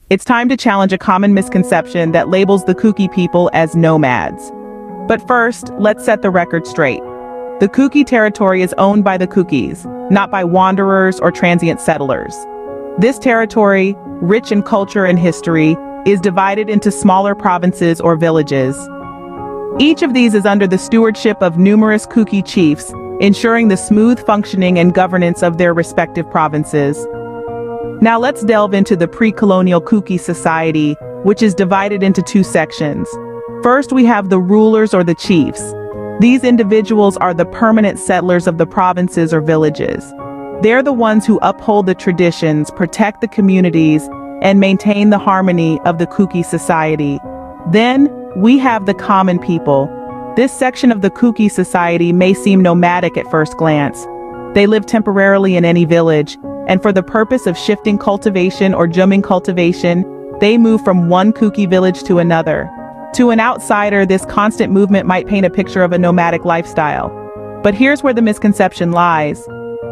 It's time to challenge a common misconception that labels the Kookie people as nomads. But first, let's set the record straight. The Kookie territory is owned by the Kukis, not by wanderers or transient settlers. This territory, rich in culture and history, is divided into smaller provinces or villages. Each of these is under the stewardship of numerous Kookie chiefs, ensuring the smooth functioning and governance of their respective provinces. Now let's delve into the pre-colonial Kookie society, which is divided into two sections. First, we have the rulers or the chiefs. These individuals are the permanent settlers of the provinces or villages. They're the ones who uphold the traditions, protect the communities, and maintain the harmony of the Kookie society. Then, we have the common people. This section of the Kookie society may seem nomadic at first glance. They live temporarily in any village, and for the purpose of shifting cultivation or jumming cultivation, they move from one Kookie village to another. To an outsider, this constant movement might paint a picture of a nomadic lifestyle. But here's where the misconception lies.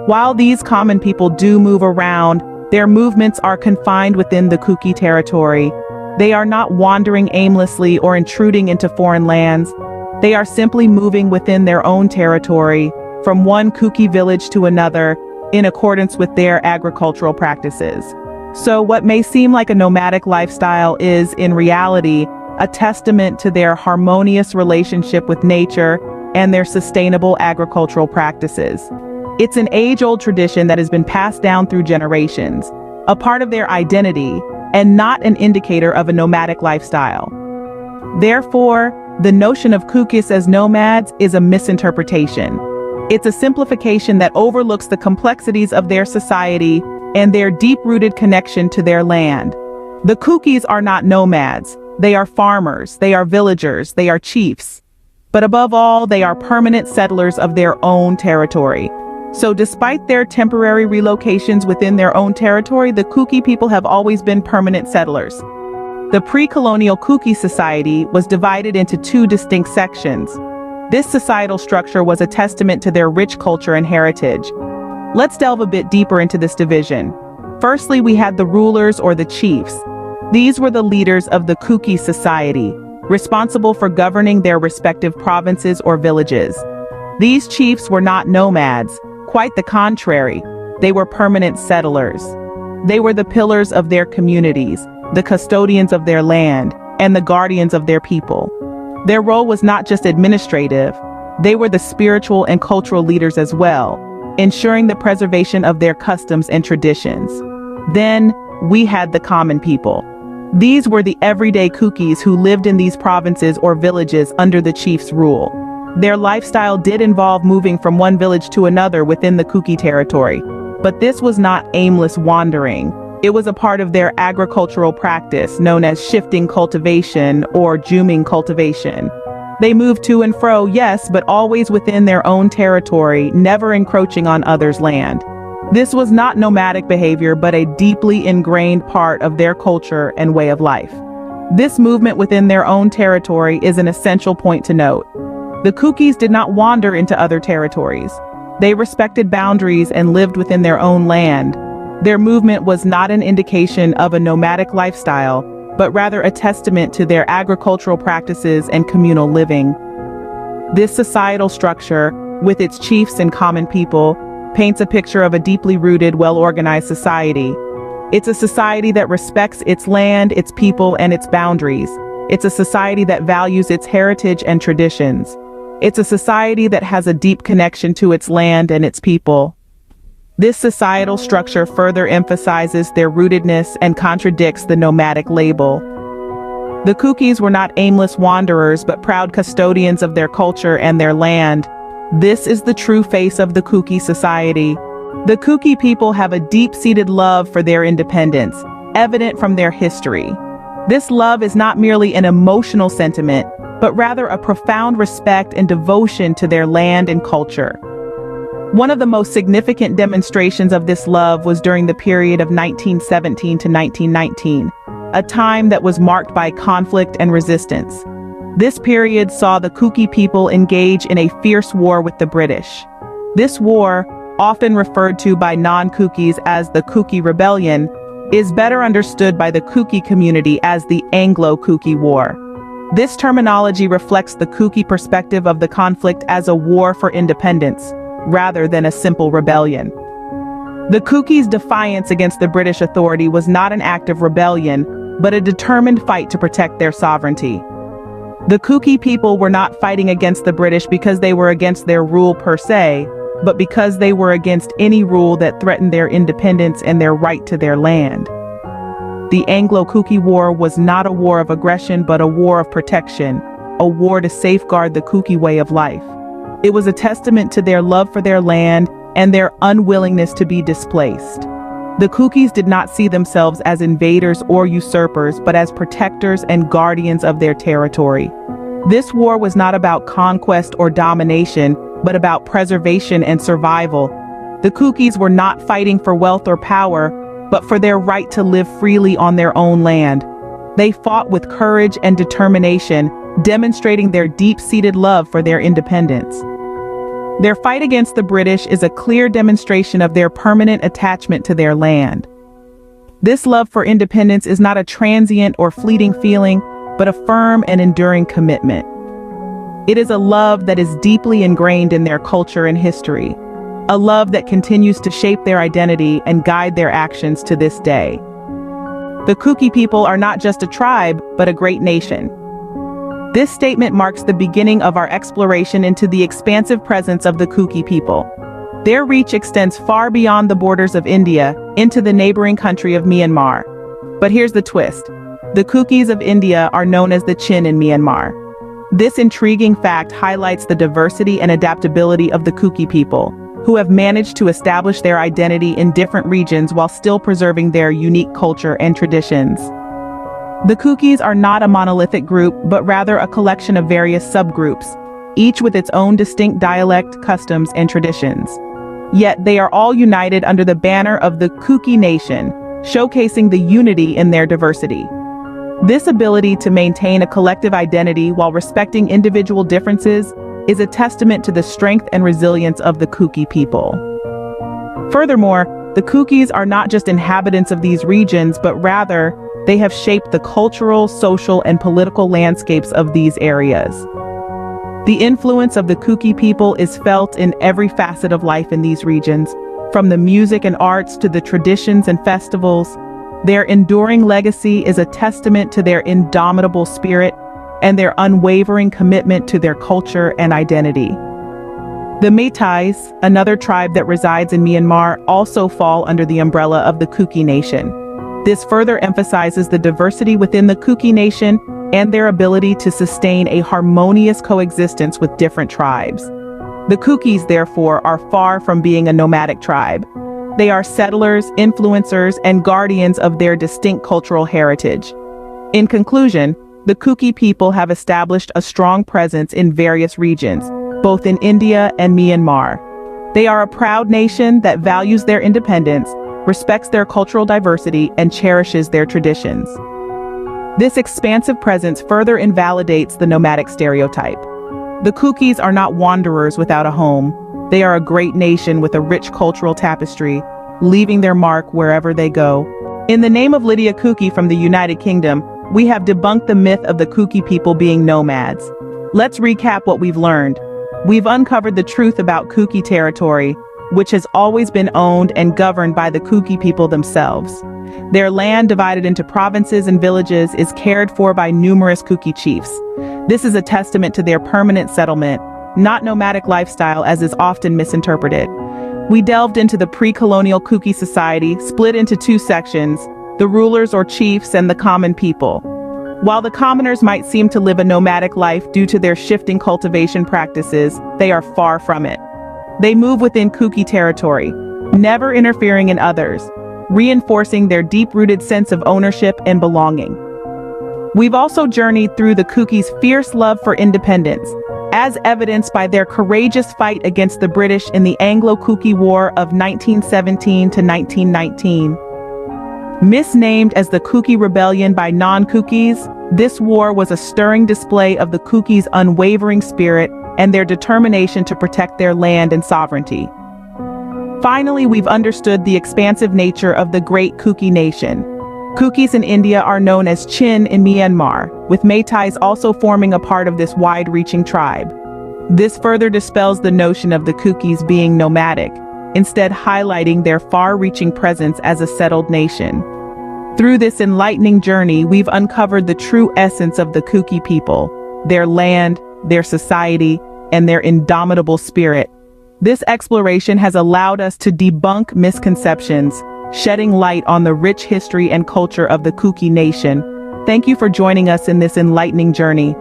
While these common people do move around, their movements are confined within the Kookie territory. They are not wandering aimlessly or intruding into foreign lands. They are simply moving within their own territory, from one Kookie village to another, in accordance with their agricultural practices. So what may seem like a nomadic lifestyle is, in reality, a testament to their harmonious relationship with nature and their sustainable agricultural practices. It's an age-old tradition that has been passed down through generations, a part of their identity, and not an indicator of a nomadic lifestyle. Therefore, the notion of Kukis as nomads is a misinterpretation. It's a simplification that overlooks the complexities of their society and their deep-rooted connection to their land. The Kukis are not nomads. They are farmers, they are villagers, they are chiefs. But above all, they are permanent settlers of their own territory. So despite their temporary relocations within their own territory, the Kookie people have always been permanent settlers. The pre-colonial Kookie society was divided into two distinct sections. This societal structure was a testament to their rich culture and heritage. Let's delve a bit deeper into this division. Firstly, we had the rulers or the chiefs. These were the leaders of the Kookie society, responsible for governing their respective provinces or villages. These chiefs were not nomads, quite the contrary. They were permanent settlers. They were the pillars of their communities, the custodians of their land, and the guardians of their people. Their role was not just administrative, they were the spiritual and cultural leaders as well, ensuring the preservation of their customs and traditions. Then, we had the common people. These were the everyday Kookies who lived in these provinces or villages under the chief's rule. Their lifestyle did involve moving from one village to another within the Kookie territory, but this was not aimless wandering. It was a part of their agricultural practice known as shifting cultivation or jumming cultivation. They moved to and fro, yes, but always within their own territory, never encroaching on others' land. This was not nomadic behavior, but a deeply ingrained part of their culture and way of life. This movement within their own territory is an essential point to note. The Kookies did not wander into other territories. They respected boundaries and lived within their own land. Their movement was not an indication of a nomadic lifestyle, but rather a testament to their agricultural practices and communal living. This societal structure, with its chiefs and common people, paints a picture of a deeply rooted, well-organized society. It's a society that respects its land, its people, and its boundaries. It's a society that values its heritage and traditions. It's a society that has a deep connection to its land and its people. This societal structure further emphasizes their rootedness and contradicts the nomadic label. The Kookies were not aimless wanderers, but proud custodians of their culture and their land. This is the true face of the Kookie society. The Kookie people have a deep-seated love for their independence, evident from their history. This love is not merely an emotional sentiment, but rather a profound respect and devotion to their land and culture. One of the most significant demonstrations of this love was during the period of 1917 to 1919, a time that was marked by conflict and resistance. This period saw the Kookie people engage in a fierce war with the British. This war, often referred to by non-Kookies as the Kookie Rebellion, is better understood by the Kookie community as the Anglo-Kookie War. This terminology reflects the Kookie perspective of the conflict as a war for independence, rather than a simple rebellion. The Kookies' defiance against the British authority was not an act of rebellion, but a determined fight to protect their sovereignty. The Kookie people were not fighting against the British because they were against their rule per se, but because they were against any rule that threatened their independence and their right to their land. The Anglo-Kookie War was not a war of aggression but a war of protection, a war to safeguard the Kookie way of life. It was a testament to their love for their land and their unwillingness to be displaced. The Kookies did not see themselves as invaders or usurpers, but as protectors and guardians of their territory. This war was not about conquest or domination, but about preservation and survival. The Kookies were not fighting for wealth or power, but for their right to live freely on their own land. They fought with courage and determination, demonstrating their deep-seated love for their independence. Their fight against the British is a clear demonstration of their permanent attachment to their land. This love for independence is not a transient or fleeting feeling, but a firm and enduring commitment. It is a love that is deeply ingrained in their culture and history, a love that continues to shape their identity and guide their actions to this day. The Kookie people are not just a tribe, but a great nation. This statement marks the beginning of our exploration into the expansive presence of the Kookie people. Their reach extends far beyond the borders of India, into the neighboring country of Myanmar. But here's the twist. The Kookies of India are known as the Chin in Myanmar. This intriguing fact highlights the diversity and adaptability of the Kookie people, who have managed to establish their identity in different regions while still preserving their unique culture and traditions. The Kookies are not a monolithic group, but rather a collection of various subgroups, each with its own distinct dialect, customs, and traditions. Yet they are all united under the banner of the Kookie Nation, showcasing the unity in their diversity. This ability to maintain a collective identity while respecting individual differences is a testament to the strength and resilience of the Kookie people. Furthermore, the Kookies are not just inhabitants of these regions, but rather, they have shaped the cultural, social, and political landscapes of these areas. The influence of the Kookie people is felt in every facet of life in these regions, from the music and arts to the traditions and festivals. Their enduring legacy is a testament to their indomitable spirit and their unwavering commitment to their culture and identity. The Meiteis, another tribe that resides in Myanmar, also fall under the umbrella of the Kookie Nation. This further emphasizes the diversity within the Kookie Nation and their ability to sustain a harmonious coexistence with different tribes. The Kookies, therefore, are far from being a nomadic tribe. They are settlers, influencers, and guardians of their distinct cultural heritage. In conclusion, the Kookie people have established a strong presence in various regions, both in India and Myanmar. They are a proud nation that values their independence, respects their cultural diversity, and cherishes their traditions. This expansive presence further invalidates the nomadic stereotype. The Kookies are not wanderers without a home. They are a great nation with a rich cultural tapestry, leaving their mark wherever they go. In the name of Lydia Kookie from the United Kingdom, we have debunked the myth of the Kookie people being nomads. Let's recap what we've learned. We've uncovered the truth about Kookie territory, which has always been owned and governed by the Kookie people themselves. Their land, divided into provinces and villages, is cared for by numerous Kookie chiefs. This is a testament to their permanent settlement, not nomadic lifestyle as is often misinterpreted. We delved into the pre-colonial Kookie society, split into two sections, the rulers or chiefs and the common people. While the commoners might seem to live a nomadic life due to their shifting cultivation practices, they are far from it. They move within Kookie territory, never interfering in others, reinforcing their deep-rooted sense of ownership and belonging. We've also journeyed through the Kookies' fierce love for independence, as evidenced by their courageous fight against the British in the Anglo-Kookie War of 1917 to 1919. Misnamed as the Kookie Rebellion by non-Kookies, this war was a stirring display of the Kookies' unwavering spirit and their determination to protect their land and sovereignty. Finally, we've understood the expansive nature of the great Kuki nation. Kukis in India are known as Chin in Myanmar, with Meiteis also forming a part of this wide-reaching tribe. This further dispels the notion of the Kukis being nomadic, instead highlighting their far-reaching presence as a settled nation. Through this enlightening journey, we've uncovered the true essence of the Kuki people, their land, their society, and their indomitable spirit. This exploration has allowed us to debunk misconceptions, shedding light on the rich history and culture of the Kuki nation. Thank you for joining us in this enlightening journey.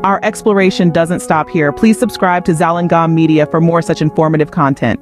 Our exploration doesn't stop here. Please subscribe to Zalangam Media for more such informative content.